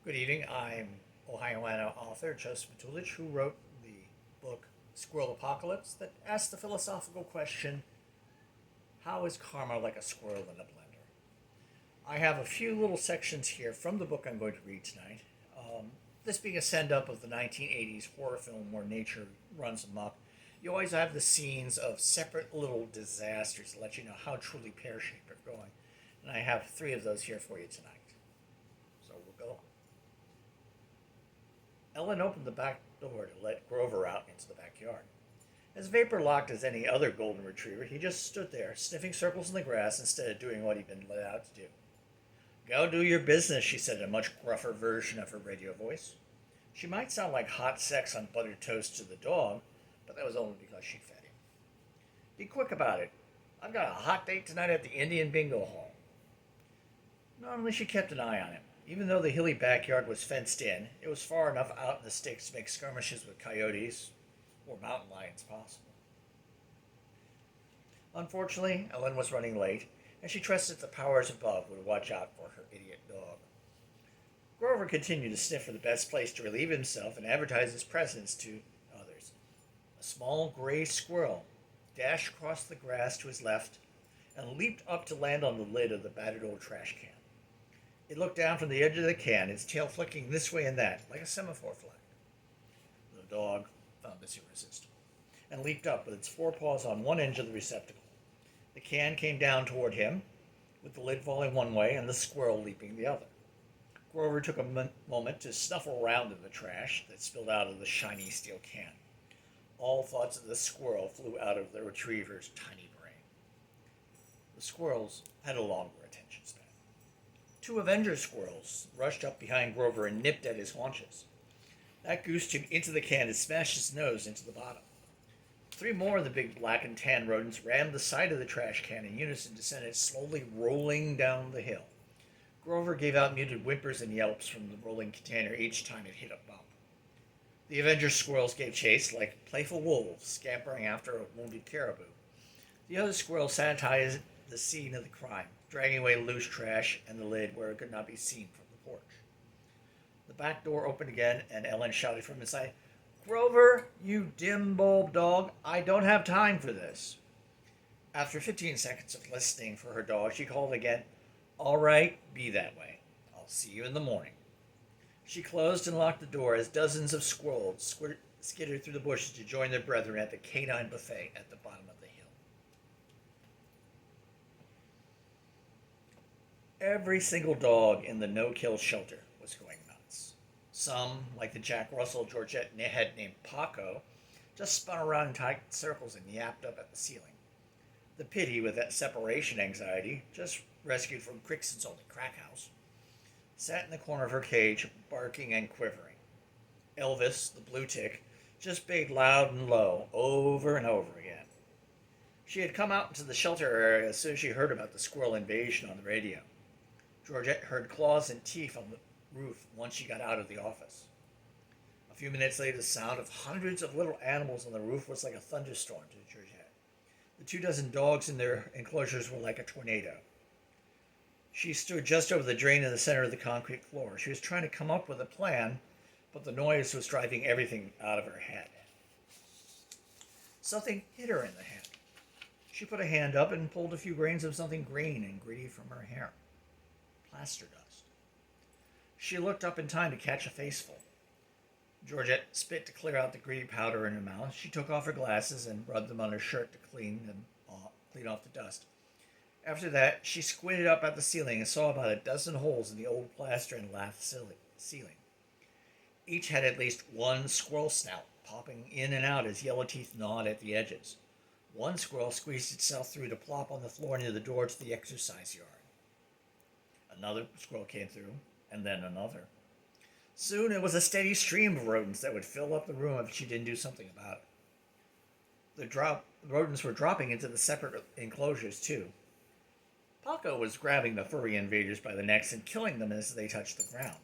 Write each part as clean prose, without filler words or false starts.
Good evening. I'm Ohioana author Josef Matulich, who wrote the book Squirrel Apocalypse that asks the philosophical question, how is karma like a squirrel in a blender? I have a few little sections here from the book I'm going to read tonight. This being a send-up of the 1980s horror film where nature runs amok, you always have the scenes of separate little disasters to let you know how truly pear-shaped they're going. And I have three of those here for you tonight. So we'll go. Ellen opened the back door to let Grover out into the backyard. As vapor locked as any other golden retriever, he just stood there, sniffing circles in the grass instead of doing what he'd been let out to do. Go do your business, she said in a much gruffer version of her radio voice. She might sound like hot sex on buttered toast to the dog, but that was only because she fed him. Be quick about it. I've got a hot date tonight at the Indian Bingo Hall. Normally she kept an eye on him. Even though the hilly backyard was fenced in, it was far enough out in the sticks to make skirmishes with coyotes or mountain lions possible. Unfortunately, Ellen was running late, and she trusted the powers above would watch out for her idiot dog. Grover continued to sniff for the best place to relieve himself and advertise his presence to others. A small gray squirrel dashed across the grass to his left and leaped up to land on the lid of the battered old trash can. It looked down from the edge of the can, its tail flicking this way and that, like a semaphore flag. The dog found this irresistible, and leaped up with its forepaws on one edge of the receptacle. The can came down toward him, with the lid falling one way and the squirrel leaping the other. Grover took a moment to snuffle around in the trash that spilled out of the shiny steel can. All thoughts of the squirrel flew out of the retriever's tiny brain. The squirrels had a longer attention span. Two Avenger squirrels rushed up behind Grover and nipped at his haunches. That goose took into the can and smashed his nose into the bottom. Three more of the big black and tan rodents rammed the side of the trash can in unison, descended slowly rolling down the hill. Grover gave out muted whimpers and yelps from the rolling container each time it hit a bump. The Avenger squirrels gave chase like playful wolves scampering after a wounded caribou. The other squirrels sanitized the scene of the crime, dragging away loose trash and the lid where it could not be seen from the porch. The back door opened again, and Ellen shouted from inside, Grover, you dim bulb dog, I don't have time for this. After 15 seconds of listening for her dog, she called again, All right, be that way. I'll see you in the morning. She closed and locked the door as dozens of squirrels skittered through the bushes to join their brethren at the canine buffet at the bottom of the hill. Every single dog in the no-kill shelter was going nuts. Some, like the Jack Russell Georgette had named Paco, just spun around in tight circles and yapped up at the ceiling. The Pitty, with that separation anxiety, just rescued from Crixon's only crack house, sat in the corner of her cage, barking and quivering. Elvis, the blue tick, just bayed loud and low, over and over again. She had come out into the shelter area as soon as she heard about the squirrel invasion on the radio. Georgette heard claws and teeth on the roof once she got out of the office. A few minutes later, the sound of hundreds of little animals on the roof was like a thunderstorm to Georgette. The 24 dogs in their enclosures were like a tornado. She stood just over the drain in the center of the concrete floor. She was trying to come up with a plan, but the noise was driving everything out of her head. Something hit her in the head. She put a hand up and pulled a few grains of something green and gritty from her hair. Plaster dust. She looked up in time to catch a faceful. Georgette spit to clear out the gritty powder in her mouth. She took off her glasses and rubbed them on her shirt to clean off the dust. After that, she squinted up at the ceiling and saw about a dozen holes in the old plaster and lath ceiling. Each had at least one squirrel snout popping in and out as yellow teeth gnawed at the edges. One squirrel squeezed itself through to plop on the floor near the door to the exercise yard. Another squirrel came through, and then another. Soon it was a steady stream of rodents that would fill up the room if she didn't do something about it. The rodents were dropping into the separate enclosures, too. Paco was grabbing the furry invaders by the necks and killing them as they touched the ground.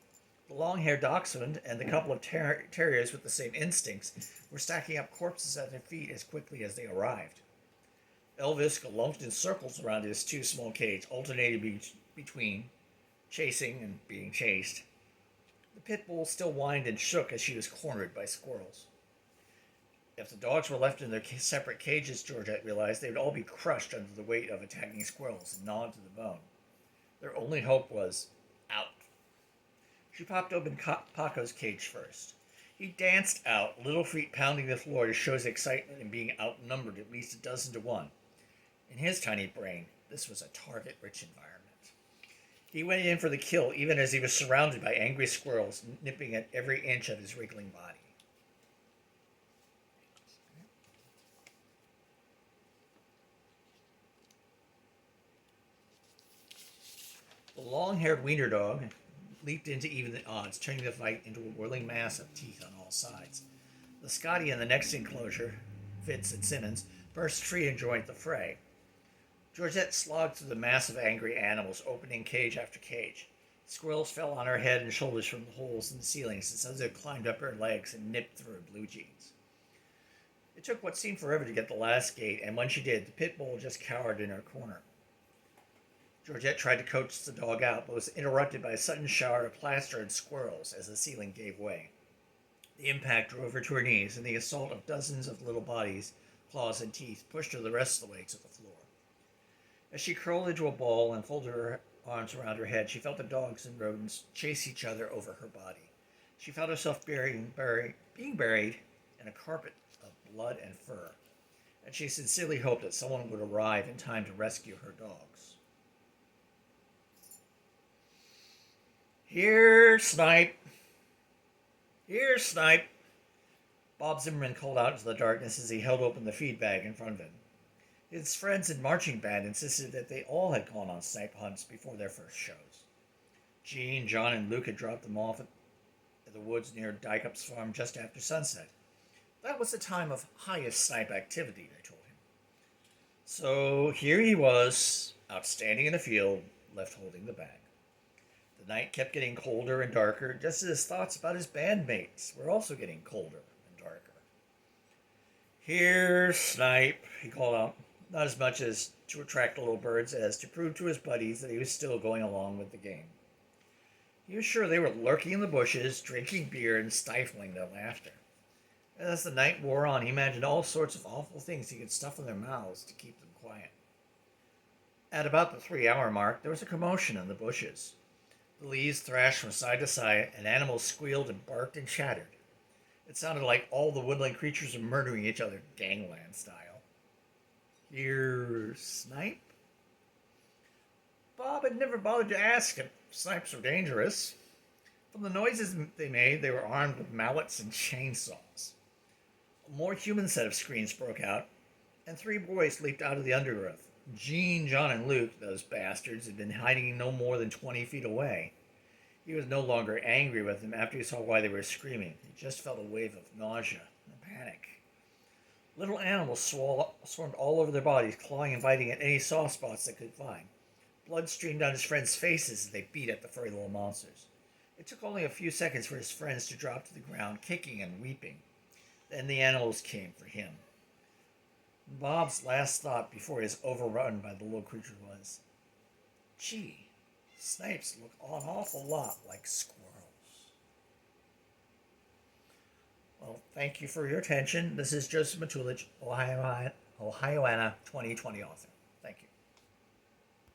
The long-haired dachshund and the couple of terriers with the same instincts were stacking up corpses at their feet as quickly as they arrived. Elvis galumphed in circles around his too small cage, alternating between chasing and being chased. The pit bull still whined and shook as she was cornered by squirrels. If the dogs were left in their separate cages, Georgette realized, they would all be crushed under the weight of attacking squirrels and gnawed to the bone. Their only hope was out. She popped open Paco's cage first. He danced out, little feet pounding the floor to show his excitement in being outnumbered at least 12 to 1. In his tiny brain, this was a target-rich environment. He went in for the kill even as he was surrounded by angry squirrels nipping at every inch of his wriggling body. The long-haired wiener dog leaped into even the odds, turning the fight into a whirling mass of teeth on all sides. The Scotty in the next enclosure, Fitz and Simmons, burst free and joined the fray. Georgette slogged through the mass of angry animals, opening cage after cage. Squirrels fell on her head and shoulders from the holes in the ceilings as others climbed up her legs and nipped through her blue jeans. It took what seemed forever to get the last gate, and when she did, the pit bull just cowered in her corner. Georgette tried to coax the dog out, but was interrupted by a sudden shower of plaster and squirrels as the ceiling gave way. The impact drove her to her knees, and the assault of dozens of little bodies, claws, and teeth pushed her the rest of the way to the floor. As she curled into a ball and folded her arms around her head, she felt the dogs and rodents chase each other over her body. She felt herself being buried in a carpet of blood and fur, and she sincerely hoped that someone would arrive in time to rescue her dogs. Here, Snipe! Here, Snipe! Bob Zimmerman called out into the darkness as he held open the feed bag in front of him. His friends in marching band insisted that they all had gone on snipe hunts before their first shows. Jean, John, and Luke had dropped them off at the woods near Dykup's farm just after sunset. That was the time of highest snipe activity, they told him. So here he was, outstanding in the field, left holding the bag. The night kept getting colder and darker, just as his thoughts about his bandmates were also getting colder and darker. Here, Snipe, he called out, not as much as to attract the little birds as to prove to his buddies that he was still going along with the game. He was sure they were lurking in the bushes, drinking beer, and stifling their laughter. As the night wore on, he imagined all sorts of awful things he could stuff in their mouths to keep them quiet. At about the 3-hour mark, there was a commotion in the bushes. The leaves thrashed from side to side, and animals squealed and barked and chattered. It sounded like all the woodland creatures were murdering each other, gangland style. Here, Snipe? Bob had never bothered to ask if snipes were dangerous. From the noises they made, they were armed with mallets and chainsaws. A more human set of screams broke out, and 3 boys leaped out of the undergrowth. Jean, John, and Luke, those bastards, had been hiding no more than 20 feet away. He was no longer angry with them after he saw why they were screaming. He just felt a wave of nausea and panic. Little animals swarmed all over their bodies, clawing and biting at any soft spots they could find. Blood streamed down his friends' faces as they beat at the furry little monsters. It took only a few seconds for his friends to drop to the ground, kicking and weeping. Then the animals came for him. Bob's last thought before he was overrun by the little creature was, gee, snipes look an awful lot like squirrels. Well, thank you for your attention. This is Josef Matulich, Ohioana 2020 author. Thank you.